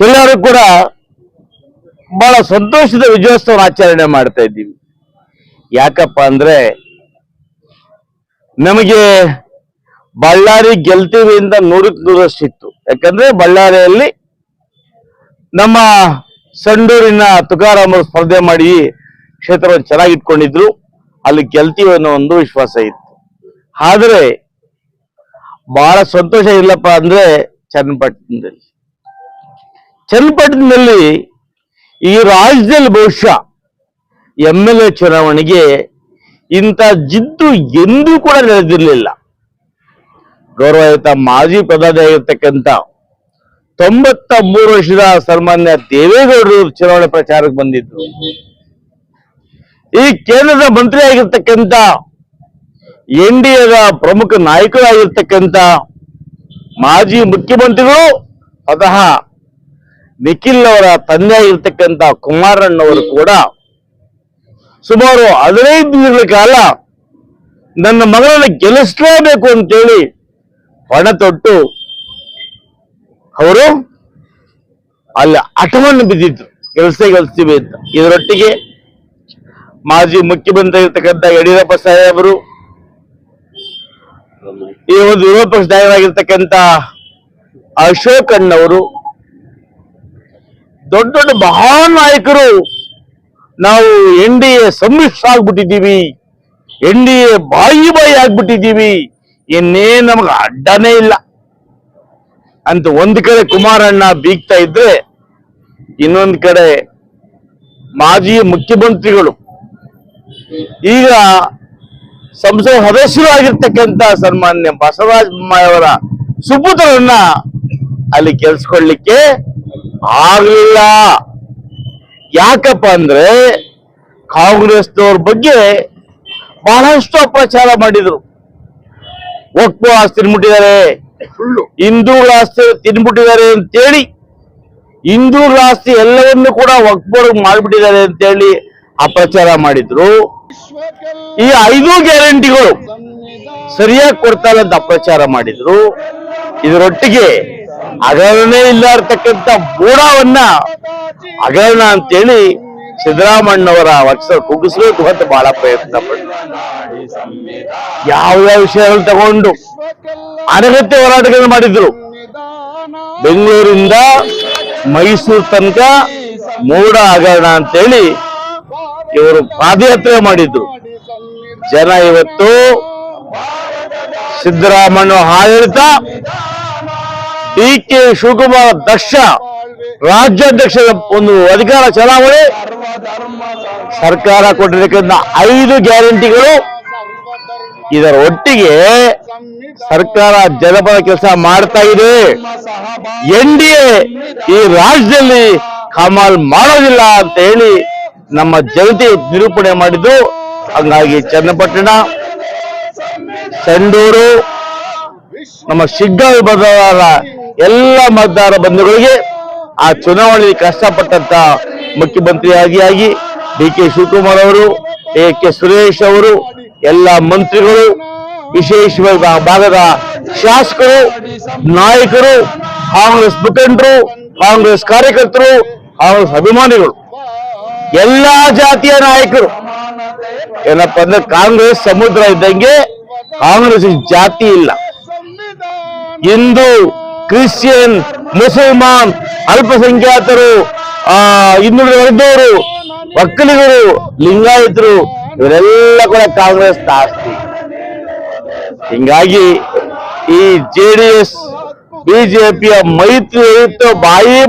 ಎಲ್ಲರೂ ಕೂಡ ಬಹಳ ಸಂತೋಷದ ವಿಜಯೋತ್ಸವ ಆಚರಣೆ ಮಾಡ್ತಾ ಇದ್ದೀವಿ. ಯಾಕಪ್ಪ ಅಂದ್ರೆ ನಮಗೆ ಬಳ್ಳಾರಿ ಗೆಲ್ತೀವಿ ಅಂತ 100ಕ್ಕೆ 100ರಷ್ಟಿತ್ತು. ಯಾಕಂದ್ರೆ ಬಳ್ಳಾರಿಯಲ್ಲಿ ನಮ್ಮ ಸಂಡೂರಿನ ತುಕಾರಾಮರು ಸ್ಪರ್ಧೆ ಮಾಡಿ ಕ್ಷೇತ್ರವನ್ನು ಚೆನ್ನಾಗಿ ಇಟ್ಕೊಂಡಿದ್ರು, ಅಲ್ಲಿ ಗೆಲ್ತೀವಿ ಅನ್ನೋ ಒಂದು ವಿಶ್ವಾಸ ಇತ್ತು. ಆದ್ರೆ ಬಹಳ ಸಂತೋಷ ಇಲ್ಲಪ್ಪ ಅಂದ್ರೆ ಚನ್ನಪಟ್ಟಣದಲ್ಲಿ ಈ ರಾಜ್ಯದಲ್ಲಿ ಬಹುಶಃ MLA ಚುನಾವಣೆಗೆ ಇಂಥ ಜಿದ್ದು ಎಂದೂ ಕೂಡ ನಡೆದಿರಲಿಲ್ಲ. ಗೌರವಯುತ ಮಾಜಿ ಪ್ರಧಾನಿ ಆಗಿರ್ತಕ್ಕಂಥ 93 ವರ್ಷದ ಸನ್ಮಾನ್ಯ ದೇವೇಗೌಡರು ಚುನಾವಣೆ ಪ್ರಚಾರಕ್ಕೆ ಬಂದಿದ್ರು. ಈ ಕೇಂದ್ರದ ಮಂತ್ರಿ ಆಗಿರ್ತಕ್ಕಂಥ NDAದ ಪ್ರಮುಖ ನಾಯಕರಾಗಿರ್ತಕ್ಕಂಥ ಮಾಜಿ ಮುಖ್ಯಮಂತ್ರಿಗಳು ಸ್ವತಃ ನಿಖಿಲ್ ಅವರ ತಂದೆ ಆಗಿರ್ತಕ್ಕಂಥ ಕುಮಾರಣ್ಣವರು ಕೂಡ ಸುಮಾರು 15 ದಿನಗಳ ಕಾಲ ನನ್ನ ಮಗಳನ್ನು ಗೆಲ್ಲಿಸಲೇಬೇಕು ಅಂತೇಳಿ ಪಣ ತೊಟ್ಟು ಅವರು ಅಲ್ಲಿ ಹಠವನ್ನು ಬಿದ್ದಿದ್ರು, ಗೆಲ್ಸ್ತೀವಿ ಅಂತ. ಇದರೊಟ್ಟಿಗೆ ಮಾಜಿ ಮುಖ್ಯಮಂತ್ರಿ ಆಗಿರ್ತಕ್ಕಂಥ ಯಡಿಯೂರಪ್ಪ ಸಾಹೇಬರು, ಈ ಒಂದು ವಿರೋಧ ಪಕ್ಷ ನಾಯಕರಾಗಿರ್ತಕ್ಕಂಥ ಅಶೋಕ್ ಅಣ್ಣವರು, ದೊಡ್ಡ ದೊಡ್ಡ ಮಹಾನ್ ನಾಯಕರು ನಾವು NDA ಸಮ್ಮಿಶ್ರ ಆಗ್ಬಿಟ್ಟಿದ್ದೀವಿ, NDA ಬಾಯಿ ಆಗ್ಬಿಟ್ಟಿದ್ದೀವಿ, ಇನ್ನೇನ್ ನಮಗೆ ಅಡ್ಡನೇ ಇಲ್ಲ ಅಂತ ಒಂದ್ ಕಡೆ ಕುಮಾರಣ್ಣ ಬೀಗ್ತಾ ಇದ್ರೆ, ಇನ್ನೊಂದ್ ಕಡೆ ಮಾಜಿ ಮುಖ್ಯಮಂತ್ರಿಗಳು ಈಗ ಸಂಸತ್ ಸದಸ್ಯರು ಆಗಿರ್ತಕ್ಕಂಥ ಸನ್ಮಾನ್ಯ ಬಸವರಾಜ ಬೊಮ್ಮಾಯಿಯವರ ಸುಪುತ್ರರನ್ನ ಅಲ್ಲಿ ಕೆಲ್ಸ್ಕೊಳ್ಳಿಕ್ಕೆ ಆಗ್ಲಿಲ್ಲ. ಯಾಕಪ್ಪ ಅಂದ್ರೆ ಕಾಂಗ್ರೆಸ್ನವ್ರ ಬಗ್ಗೆ ಬಹಳಷ್ಟು ಅಪಪ್ರಚಾರ ಮಾಡಿದ್ರು. ವಕ್ಫ್ ಆಸ್ತಿ ತಿನ್ಬಿಟ್ಟಿದ್ದಾರೆ, ಹಿಂದೂಗಳ ಆಸ್ತಿ ತಿನ್ಬಿಟ್ಟಿದ್ದಾರೆ ಅಂತೇಳಿ, ಹಿಂದೂಗಳ ಆಸ್ತಿ ಎಲ್ಲವನ್ನೂ ಕೂಡ ವಕ್ಫ್ ಮಾಡ್ಬಿಟ್ಟಿದ್ದಾರೆ ಅಂತೇಳಿ ಅಪಪ್ರಚಾರ ಮಾಡಿದ್ರು. ಈ 5 ಗ್ಯಾರಂಟಿಗಳು ಸರಿಯಾಗಿ ಕೊಡ್ತಾರೆ ಅಂತ ಅಪಪ್ರಚಾರ ಮಾಡಿದ್ರು. ಇದರೊಟ್ಟಿಗೆ ಹಗರಣೆ ಇಲ್ಲ ಇರ್ತಕ್ಕಂಥ ಬೋಡಾವನ್ನ ಹಗರಣ ಅಂತೇಳಿ ಸಿದ್ದರಾಮಣ್ಣವರ ವರ್ಷ ಕುಗ್ಗಿಸ್ಬೇಕು ಅಂತ ಬಹಳ ಪ್ರಯತ್ನ ಪಡ್ತಾರೆ. ಯಾವ್ಯಾವ ವಿಷಯಗಳು ತಗೊಂಡು ಅನಗತ್ಯ ಹೋರಾಟಗಳನ್ನು ಮಾಡಿದ್ರು. ಬೆಂಗಳೂರಿಂದ ಮೈಸೂರು ತನಕ ಮೂಡ ಹಗರಣ ಅಂತೇಳಿ ಇವರು ಪಾದಯಾತ್ರೆ ಮಾಡಿದ್ರು. ಜನ ಇವತ್ತು ಸಿದ್ದರಾಮಣ್ಣ ಆಡಳಿತ, DK ಶಿವಕುಮಾರ್ ದಕ್ಷ ರಾಜ್ಯಾಧ್ಯಕ್ಷರ ಒಂದು ಅಧಿಕಾರ ಚಲಾವಣೆ, ಸರ್ಕಾರ ಕೊಟ್ಟಿರ್ತಕ್ಕಂಥ 5 ಗ್ಯಾರಂಟಿಗಳು, ಇದರ ಒಟ್ಟಿಗೆ ಸರ್ಕಾರ ಜನಪರ ಕೆಲಸ ಮಾಡ್ತಾ ಇದೆ. NDA ಈ ರಾಜ್ಯದಲ್ಲಿ ಕಮಾಲ್ ಮಾಡೋದಿಲ್ಲ ಅಂತ ಹೇಳಿ ನಮ್ಮ ಜನತೆ ನಿರೂಪಣೆ ಮಾಡಿದ್ದು. ಹಂಗಾಗಿ ಚನ್ನಪಟ್ಟಣ, ಸಂಡೂರು, ನಮ್ಮ ಶಿಗ್ಗಾಂವ ವಿಭಾಗದ ಎಲ್ಲ ಮತದಾರ ಬಂಧುಗಳಿಗೆ ಆ ಚುನಾವಣೆಯಲ್ಲಿ ಕಷ್ಟಪಟ್ಟಂತ ಮುಖ್ಯಮಂತ್ರಿಯಾಗಿ DK ಶಿವಕುಮಾರ್ ಅವರು, AK ಸುರೇಶ್ ಅವರು, ಎಲ್ಲ ಮಂತ್ರಿಗಳು, ವಿಶೇಷವಾಗಿ ಭಾಗದ ಶಾಸಕರು, ನಾಯಕರು, ಕಾಂಗ್ರೆಸ್ ಮುಖಂಡರು, ಕಾಂಗ್ರೆಸ್ ಕಾರ್ಯಕರ್ತರು, ಕಾಂಗ್ರೆಸ್ ಅಭಿಮಾನಿಗಳು, ಎಲ್ಲಾ ಜಾತಿಯ ನಾಯಕರು. ಏನಪ್ಪ ಅಂದ್ರೆ ಕಾಂಗ್ರೆಸ್ ಸಮುದ್ರ ಇದ್ದಂಗೆ, ಕಾಂಗ್ರೆಸ್ ಜಾತಿ ಇಲ್ಲ. ಹಿಂದೂ, ಕ್ರಿಶ್ಚಿಯನ್, ಮುಸಲ್ಮಾನ್, ಅಲ್ಪಸಂಖ್ಯಾತರು, ಹಿಂದುಳಿದ ವರ್ಗದವರು, ಒಕ್ಕಲಿಗರು, ಲಿಂಗಾಯತರು, ಇವರೆಲ್ಲ ಕೂಡ ಕಾಂಗ್ರೆಸ್ ಆಸ್ತಿ. ಹಿಂಗಾಗಿ ಈ JDS BJPಯ ಮೈತ್ರಿ ಬಾಯಿ